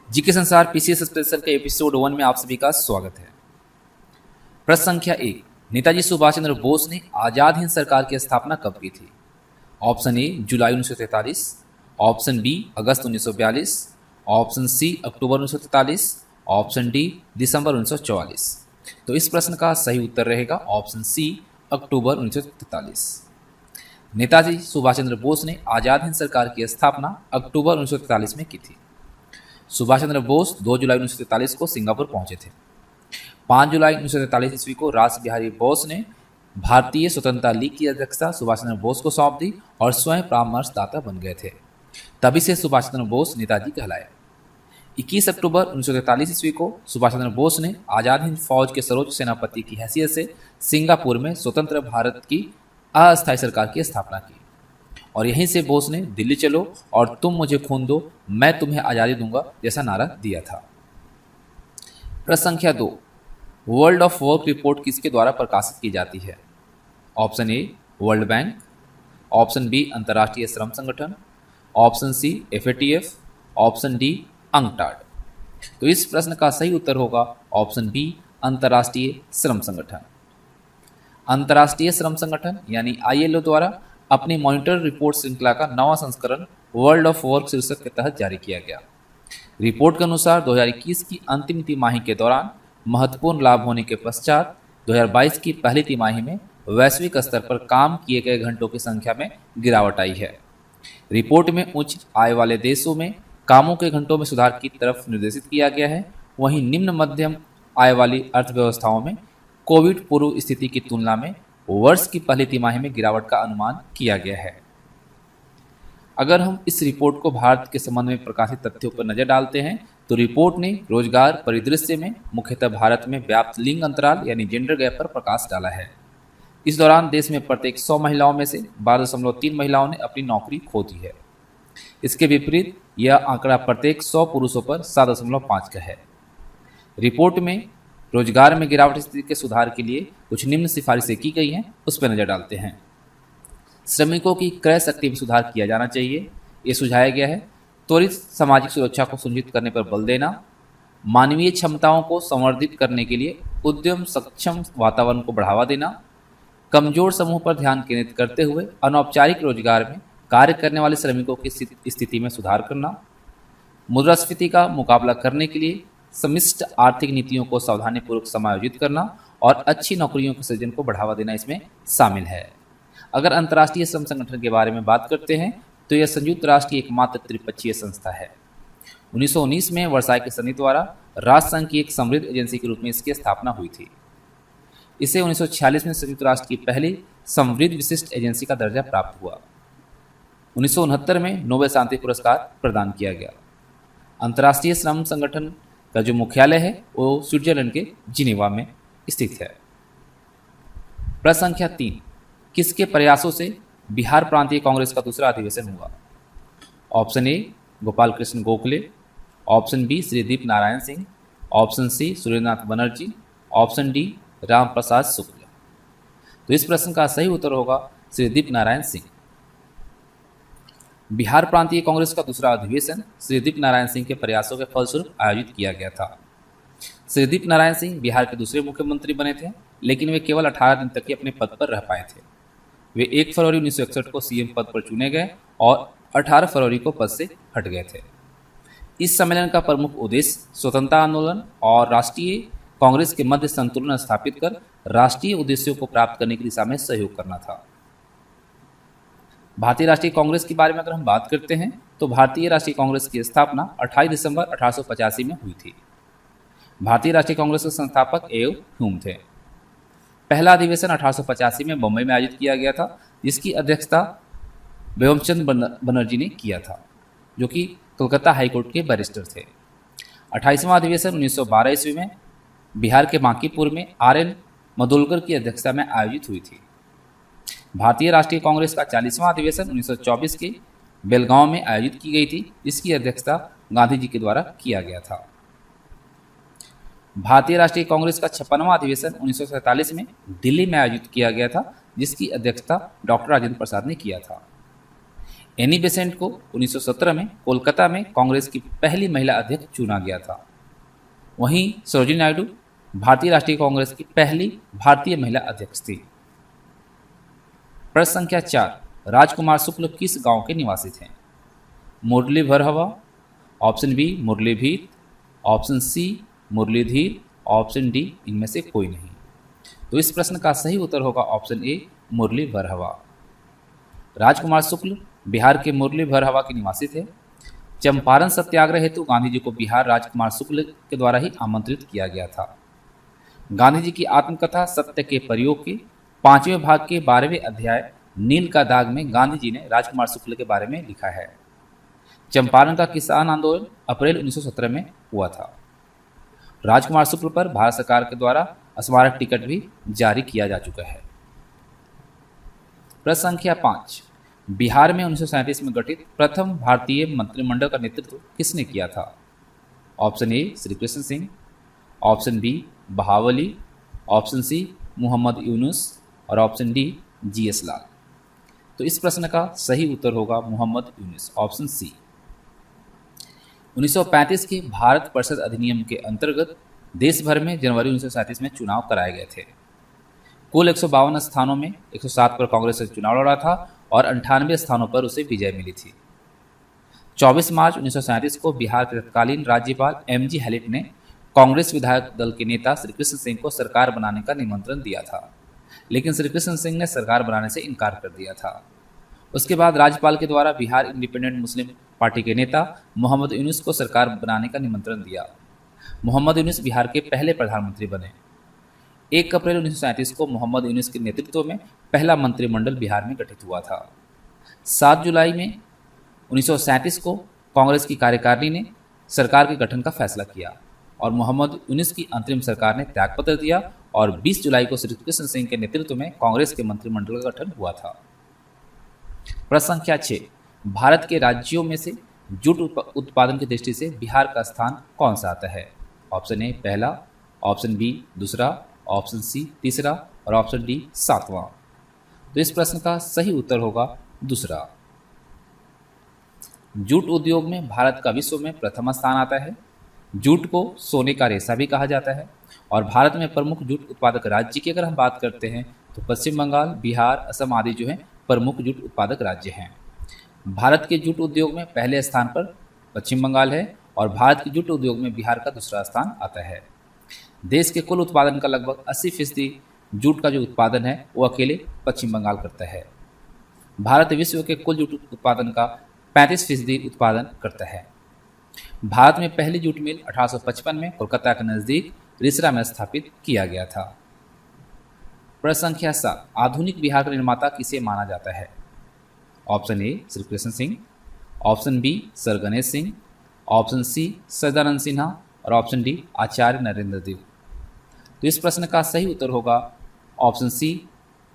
GK संसार PCS special के episode 1 में आप सभी का स्वागत है। प्रश्न संख्या 1, नेताजी सुभाष चंद्र बोस ने आजाद हिंद सरकार की स्थापना कब की थी? ऑप्शन ए जुलाई 1943, ऑप्शन बी अगस्त 1942, ऑप्शन सी अक्टूबर 1943, ऑप्शन डी दिसंबर 1944। तो इस प्रश्न का सही उत्तर रहेगा ऑप्शन सी अक्टूबर 1943। नेताजी सुभाष चंद्र बोस ने आजाद हिंद सरकार की स्थापना अक्टूबर 1943 में की थी। सुभाष चंद्र बोस 2 जुलाई 1943 को सिंगापुर पहुंचे थे। 5 जुलाई 1943 ईस्वी को रास बिहारी बोस ने भारतीय स्वतंत्रता लीग की अध्यक्षता सुभाष चंद्र बोस को सौंप दी और स्वयं परामर्शदाता बन गए थे। तभी से सुभाष चंद्र बोस नेताजी कहलाए। 21 अक्टूबर 1943 ईस्वी को सुभाष चंद्र बोस ने आजाद हिंद फौज के सर्वोच्च सेनापति की हैसियत से सिंगापुर में स्वतंत्र भारत की अस्थायी सरकार की स्थापना की और यहीं से बोस ने दिल्ली चलो और तुम मुझे खून दो, मैं तुम्हें आज़ादी दूंगा जैसा नारा दिया था। प्रश्न संख्या 2, वर्ल्ड ऑफ वर्क रिपोर्ट किसके द्वारा प्रकाशित की जाती है? Option A World Bank, option B अंतर्राष्ट्रीय श्रम संगठन, option C FATF, option D UNCTAD. तो इस प्रश्न का सही उत्तर होगा ऑप्शन बी अंतर्राष्ट्रीय श्रम संगठन। अंतर्राष्ट्रीय श्रम संगठन यानी ILO द्वारा अपनी मॉनिटर रिपोर्ट श्रृंखला का नवा संस्करण वर्ल्ड ऑफ वर्क शीर्षक के तहत जारी किया गया। रिपोर्ट के अनुसार 2021 की अंतिम तिमाही के दौरान महत्वपूर्ण लाभ होने के पश्चात 2022 की पहली तिमाही में वैश्विक स्तर पर काम किए गए घंटों की संख्या में गिरावट आई है। रिपोर्ट में उच्च आय वाले देशों में कामों के घंटों में सुधार की तरफ निर्देशित किया गया है, वहीं निम्न मध्यम आय वाली अर्थव्यवस्थाओं में कोविड पूर्व स्थिति की तुलना में वर्ष की पहली तिमाही में गिरावट का अनुमान किया गया है। अगर हम इस रिपोर्ट को भारत के संबंध में प्रकाशित तथ्यों पर नजर डालते हैं तो रिपोर्ट ने रोजगार परिदृश्य में मुख्यतः भारत में व्याप्त लिंग अंतराल यानी जेंडर गैप पर प्रकाश डाला है। इस दौरान देश में प्रत्येक 100 महिलाओं में से 12.3 महिलाओं ने अपनी नौकरी खो दी है। इसके विपरीत यह आंकड़ा प्रत्येक 100 पुरुषों पर 7.5 का है। रिपोर्ट में रोजगार में गिरावट स्थिति के सुधार के लिए कुछ निम्न सिफारिशें की गई हैं, उस पर नजर डालते हैं। श्रमिकों की क्रय शक्ति में सुधार किया जाना चाहिए, ये सुझाया गया है। त्वरित सामाजिक सुरक्षा को सुनिश्चित करने पर बल देना, मानवीय क्षमताओं को संवर्धित करने के लिए उद्यम सक्षम वातावरण को बढ़ावा देना, कमजोर समूह पर ध्यान केंद्रित करते हुए अनौपचारिक रोजगार में कार्य करने वाले श्रमिकों की स्थिति में सुधार करना, मुद्रास्फीति का मुकाबला करने के लिए समिष्ट आर्थिक नीतियों को सावधानीपूर्वक समायोजित करना और अच्छी नौकरियों के सृजन को बढ़ावा देना इसमें शामिल है। अगर अंतर्राष्ट्रीय श्रम संगठन के बारे में बात करते हैं तो यह संयुक्त राष्ट्र की एकमात्र त्रिपक्षीय संस्था है। 1919 में वर्साई के संधि द्वारा राष्ट्र संघ की एक समृद्ध एजेंसी के रूप में इसकी स्थापना हुई थी। इसे 1946 में संयुक्त राष्ट्र की पहली समृद्ध विशिष्ट एजेंसी का दर्जा प्राप्त हुआ। 1969 में नोबेल शांति पुरस्कार प्रदान किया गया। अंतर्राष्ट्रीय श्रम संगठन का जो मुख्यालय है वो स्विट्जरलैंड के जिनेवा में स्थित है। प्रश्न संख्या 3, किसके प्रयासों से बिहार प्रांतीय कांग्रेस का दूसरा अधिवेशन हुआ? Option A Gopal Krishna Gokhale, option B Shridip Narayan Singh, option C Surendranath Banerjee, option D Ram Prasad Shukla. तो इस प्रश्न का सही उत्तर होगा श्रीदीप नारायण सिंह। बिहार प्रांतीय कांग्रेस का दूसरा अधिवेशन श्रीदीप नारायण सिंह के प्रयासों के फलस्वरूप आयोजित किया गया था। श्रीदीप नारायण सिंह बिहार के दूसरे मुख्यमंत्री बने थे, लेकिन वे केवल 18 दिन तक ही अपने पद पर रह पाए थे। वे 1 फरवरी 1961 को CM पद पर चुने गए और 18 फरवरी को पद से हट गए थे। इस सम्मेलन का प्रमुख उद्देश्य स्वतंत्रता आंदोलन और राष्ट्रीय कांग्रेस के मध्य संतुलन स्थापित कर राष्ट्रीय उद्देश्यों को प्राप्त करने की दिशा में सहयोग करना था। भारतीय राष्ट्रीय कांग्रेस के बारे में अगर हम बात करते हैं तो भारतीय राष्ट्रीय कांग्रेस की स्थापना 28 दिसंबर 1885 में हुई थी। भारतीय राष्ट्रीय कांग्रेस के संस्थापक A.O. ह्यूम थे। पहला अधिवेशन 1885 में बम्बई में आयोजित किया गया था, जिसकी अध्यक्षता बेगमचंद बनर्जी ने किया था, जो कि कोलकाता हाईकोर्ट के बैरिस्टर थे। 28वां अधिवेशन 1912 ईस्वी में बिहार के बांकीपुर में R.N. मडोलकर की अध्यक्षता में आयोजित हुई थी। भारतीय राष्ट्रीय कांग्रेस का 40वां अधिवेशन 1924 के बेलगांव में आयोजित की गई थी, जिसकी अध्यक्षता गांधी जी के द्वारा किया गया था। भारतीय राष्ट्रीय कांग्रेस का 56वां अधिवेशन 1947 में दिल्ली में आयोजित किया गया था, जिसकी अध्यक्षता डॉक्टर राजेंद्र प्रसाद ने किया था। एनी बेसेंट को 1917 में कोलकाता में कांग्रेस की पहली महिला अध्यक्ष चुना गया था। वहीं सरोजिनी नायडू भारतीय राष्ट्रीय कांग्रेस की पहली भारतीय महिला अध्यक्ष थी। प्रश्न संख्या 4, राजकुमार शुक्ल किस गांव के निवासी थे? Murli Bharhawa, option B Murlibhit, option C Murlidhir, option D इनमें से कोई नहीं। तो इस प्रश्न का सही उत्तर होगा ऑप्शन ए मुरली भरहवा। राजकुमार शुक्ल बिहार के मुरली भरहवा के निवासी थे। चंपारण सत्याग्रह हेतु गांधी जी को बिहार राजकुमार शुक्ल के द्वारा ही आमंत्रित किया गया था। गांधी जी की आत्मकथा सत्य के प्रयोग के 5वें भाग के 12वें अध्याय नील का दाग में गांधी जी ने राजकुमार शुक्ल के बारे में लिखा है। चंपारण का किसान आंदोलन अप्रैल 1917 में हुआ था। राजकुमार शुक्ल पर भारत सरकार के द्वारा स्मारक टिकट भी जारी किया जा चुका है। प्रश्न संख्या 5, बिहार में 1937 में गठित प्रथम भारतीय मंत्रिमंडल का नेतृत्व किसने किया था? Option A Shri Krishna Singh, option B Bahawali, option C Mohammad Yunus और ऑप्शन डी जीएस लाल। तो इस प्रश्न का सही उत्तर होगा मोहम्मद यूनुस, ऑप्शन सी। 1935 के भारत परिषद अधिनियम के अंतर्गत देश भर में जनवरी 1937 में चुनाव कराए गए थे। कुल 152 स्थानों में 107 पर कांग्रेस से चुनाव लड़ा था और 98 स्थानों पर उसे विजय मिली थी। 24 मार्च 1937 को बिहार के तत्कालीन राज्यपाल एमजी हैलेट ने कांग्रेस विधायक दल के नेता श्री कृष्ण सिंह को सरकार बनाने का निमंत्रण दिया था, लेकिन श्री कृष्ण सिंह ने सरकार बनाने से इनकार कर दिया था। उसके बाद राज्यपाल के द्वारा बिहार इंडिपेंडेंट मुस्लिम पार्टी के नेता मोहम्मद यूनुस को सरकार बनाने का निमंत्रण दिया। मोहम्मद यूनुस बिहार के पहले प्रधानमंत्री बने। 1 अप्रैल 1937 को मोहम्मद यूनुस के नेतृत्व में पहला मंत्रिमंडल बिहार में गठित हुआ था। 7 जुलाई में 1937 को कांग्रेस की कार्यकारिणी ने सरकार के गठन का फैसला किया और मोहम्मद यूनुस की अंतरिम सरकार ने त्यागपत्र दिया और 20 जुलाई को श्री कृष्ण सिंह के नेतृत्व में कांग्रेस के मंत्रिमंडल का गठन हुआ था। प्रश्न संख्या 6, भारत के राज्यों में से जूट उत्पादन की दृष्टि से बिहार का स्थान कौन सा आता है? ऑप्शन ए पहला, ऑप्शन बी दूसरा, ऑप्शन सी तीसरा और ऑप्शन डी 7वां। तो इस प्रश्न का सही उत्तर होगा दूसरा। जूट उद्योग में भारत का विश्व में प्रथम स्थान आता है। जूट को सोने का रेशा भी कहा जाता है और भारत में प्रमुख जूट उत्पादक राज्य की अगर हम बात करते हैं तो पश्चिम बंगाल, बिहार, असम आदि जो है प्रमुख जूट उत्पादक राज्य हैं। भारत के जूट उद्योग में पहले स्थान पर पश्चिम बंगाल है और भारत के जूट उद्योग में बिहार का दूसरा स्थान आता है। देश के कुल उत्पादन का लगभग 80% जूट का जो उत्पादन है वो अकेले पश्चिम बंगाल करता है। भारत विश्व के कुल जूट उत्पादन का 35% उत्पादन करता है। भारत में पहली जूट मिल 1855 में कोलकाता के नज़दीक रिसरा में स्थापित किया गया था। प्रश्न संख्या 7, आधुनिक बिहार का निर्माता किसे माना जाता है? Option A Shri Krishna Singh, option B sir Ganesh Singh, option C Sadanand Sinha और ऑप्शन डी आचार्य नरेंद्र देव। तो इस प्रश्न का सही उत्तर होगा option C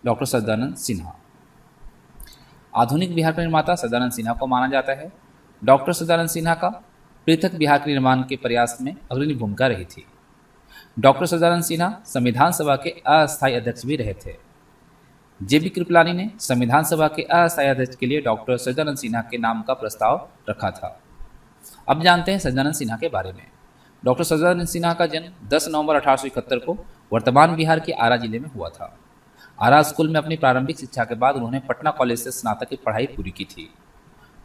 doctor Sadanand Sinha. आधुनिक बिहार का निर्माता सदानंद सिन्हा को माना जाता है। डॉक्टर सदानंद सिन्हा का पृथक बिहार के निर्माण के प्रयास में अग्रणी भूमिका रही थी। डॉक्टर सदानंद सिन्हा संविधान सभा के अस्थायी अध्यक्ष भी रहे थे। जेबी कृपलानी ने संविधान सभा के अस्थायी अध्यक्ष के लिए डॉक्टर सदानंद सिन्हा के नाम का प्रस्ताव रखा था। अब जानते हैं सदानंद सिन्हा के बारे में। डॉक्टर सदानंद सिन्हा का जन्म 10 नवंबर 1871 को वर्तमान बिहार के आरा जिले में हुआ था। आरा स्कूल में अपनी प्रारंभिक शिक्षा के बाद उन्होंने पटना कॉलेज से स्नातक की पढ़ाई पूरी की थी।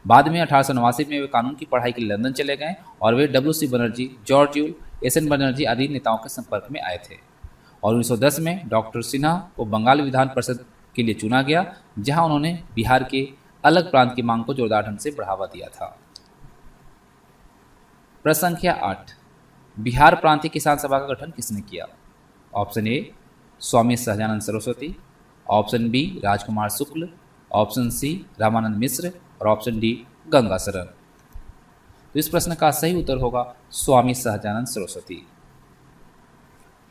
बाद में 1889 में वे कानून की पढ़ाई के लिए लंदन चले गए और वे WC Banerjee, George Yule, SN Banerjee आदि नेताओं के संपर्क में आए थे और 1910 में डॉक्टर सिन्हा को बंगाल विधान परिषद के लिए चुना गया, जहां उन्होंने बिहार के अलग प्रांत की मांग को जोरदार ढंग से बढ़ावा दिया था। प्रश्न संख्या 8, बिहार प्रांतीय किसान सभा का गठन किसने किया? Option A Swami Sahajanand Saraswati, option B Rajkumar Shukla, option C Ramanand Mishra और ऑप्शन डी गंगा शरण। तो इस प्रश्न का सही उत्तर होगा स्वामी सहजानंद सरस्वती।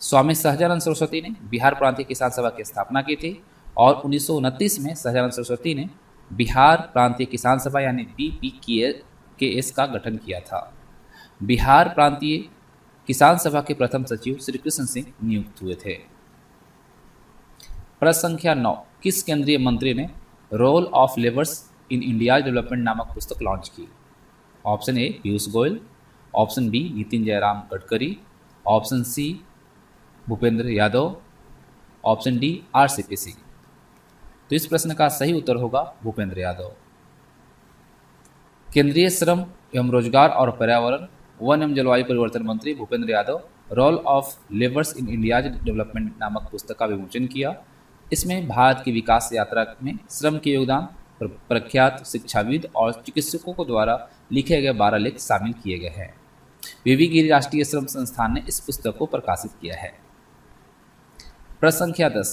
स्वामी सहजानंद सरस्वती ने बिहार प्रांतीय किसान सभा की स्थापना की थी और 1929 में सहजानंद सरस्वती ने बिहार प्रांतीय किसान सभा यानी BPKS का गठन किया था। बिहार प्रांतीय किसान सभा के प्रथम सचिव श्री कृष्ण सिंह नियुक्त हुए थे। प्रश्न संख्या 9, किस केंद्रीय मंत्री ने role of labours in India development नामक पुस्तक लॉन्च की? Option A Piyush Goyal, option B Nitin Jairam Gadkari, option C Bhupender Yadav, option D RCP Singh. तो इस प्रश्न का सही उत्तर होगा भूपेंद्र यादव। केंद्रीय श्रम एवं रोजगार और पर्यावरण, वन एवं जलवायु परिवर्तन मंत्री Bhupender Yadav role of labours in India development नामक पुस्तक का विमोचन किया। इसमें भारत की विकास यात्रा में श्रम के योगदान, प्रख्यात शिक्षाविद और चिकित्सकों को द्वारा लिखे गए 12 लेख शामिल किए गए हैं। वीवी गिरी राष्ट्रीय श्रम संस्थान ने इस पुस्तक को प्रकाशित किया है। प्रश्न संख्या 10,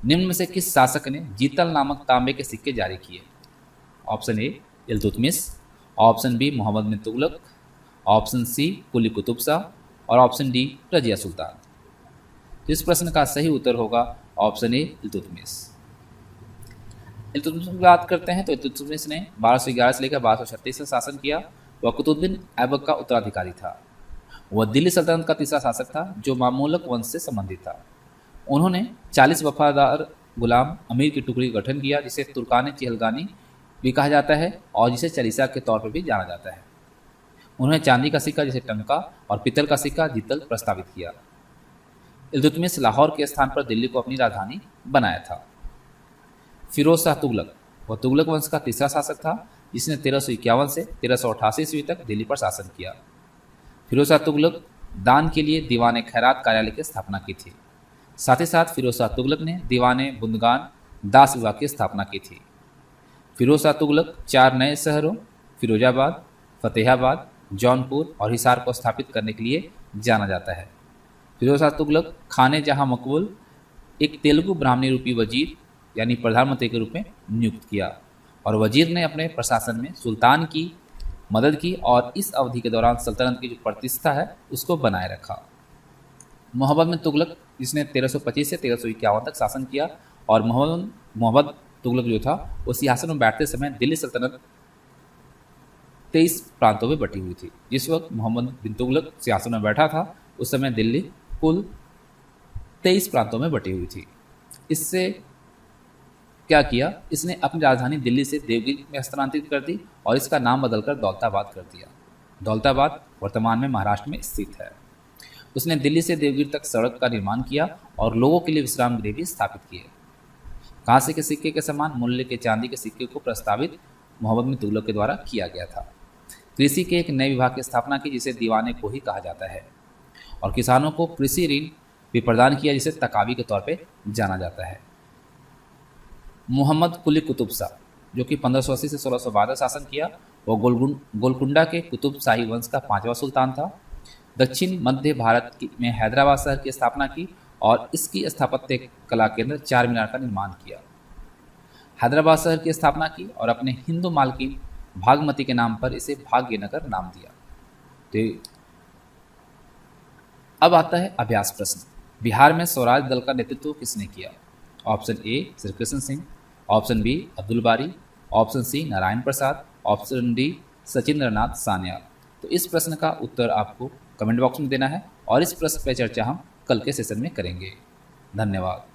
निम्न में से किस शासक ने जीतल नामक तांबे के सिक्के जारी किए? Option A Iltutmish, option B Mohammad bin Tughlaq, option C Quli Qutub Shah और ऑप्शन डी रजिया सुल्तान। तो इस प्रश्न का सही उत्तर होगा ऑप्शन ए इल्तुतमिश। इल्तुतमिश की बात करते हैं तो इल्तुतमिश ने 1211 से लेकर 1236 तक शासन किया। वह कुतुबुद्दीन ऐबक का उत्तराधिकारी था। वह दिल्ली सल्तनत का तीसरा शासक था जो मामलुक वंश से संबंधित था। उन्होंने 40 वफादार गुलाम अमीर की टुकड़ी का गठन किया जिसे तुर्कान चिहलगानी भी कहा जाता है और जिसे चलीसा के तौर पर भी जाना जाता है। उन्होंने चांदी का सिक्का जिसे टंका और पीतल का सिक्का जीतल प्रस्तावित किया। इल्तुतमिश लाहौर के स्थान पर दिल्ली को अपनी राजधानी बनाया था। फिरोज शाह तुगलक, वह तुगलक वंश का तीसरा शासक था जिसने 1351 से 1388 ईस्वी तक दिल्ली पर शासन किया। फिरोज शाह तुगलक दान के लिए दीवान खैरात कार्यालय की स्थापना की थी। साथ ही साथ फिरोज शाह तुगलक ने दीवान बुंदगान दास विभाग की स्थापना की थी। फिरोज शाह तुगलक 4 नए शहरों फिरोजाबाद, फतेहाबाद, जौनपुर और हिसार को स्थापित करने के लिए जाना जाता है। फिरोज शाह तुगलक खाने जहां मकबूल एक तेलुगु ब्राह्मणी रूपी वजीर यानी प्रधानमंत्री के रूप में नियुक्त किया और वजीर ने अपने प्रशासन में सुल्तान की मदद की और इस अवधि के दौरान सल्तनत की जो प्रतिष्ठा है उसको बनाए रखा। मोहम्मद बिन तुगलक जिसने 1325 से 1351 तक शासन किया और मोहम्मद तुगलक जो था वो सिंहासन में बैठते समय दिल्ली सल्तनत 23 प्रांतों में बटी हुई थी। जिस वक्त मोहम्मद बिन तुगलक सिंहासन में बैठा था उस समय दिल्ली कुल 23 प्रांतों में बटी हुई थी। इससे क्या किया, इसने अपनी राजधानी दिल्ली से देवगिरी में हस्तांतरित कर दी और इसका नाम बदलकर दौलताबाद कर दिया। दौलताबाद वर्तमान में महाराष्ट्र में स्थित है। उसने दिल्ली से देवगिरी तक सड़क का निर्माण किया और लोगों के लिए विश्राम गृह भी स्थापित किए। कांसे के सिक्के के समान मूल्य के चांदी के सिक्के को प्रस्तावित मोहम्मद बिन तुगलक के द्वारा किया गया था। कृषि के एक नए विभाग की स्थापना की जिसे दीवाने को ही कहा जाता है और किसानों को कृषि ऋण भी प्रदान किया जिसे तकावी के तौर पे जाना जाता है। मोहम्मद कुली कुतुब शाह जो कि 1580 से 1612 शासन किया, वो गोलकुंडा के कुतुब शाही वंश का 5वां सुल्तान था। दक्षिण मध्य भारत में हैदराबाद शहर की स्थापना की और इसकी स्थापत्य कला केंद्र चार मीनार का निर्माण किया। हैदराबाद शहर की स्थापना की और अपने हिंदू मालकिन भागमती के नाम पर इसे भाग्यनगर नाम दिया। तो अब आता है अभ्यास प्रश्न। बिहार में स्वराज दल का नेतृत्व किसने किया? Option A Shri Krishna Singh, option B Abdul Bari, option C Narayan Prasad, option D Sachindra Nath Sanyal. तो इस प्रश्न का उत्तर आपको कमेंट बॉक्स में देना है और इस प्रश्न पर चर्चा हम कल के सेशन में करेंगे। धन्यवाद।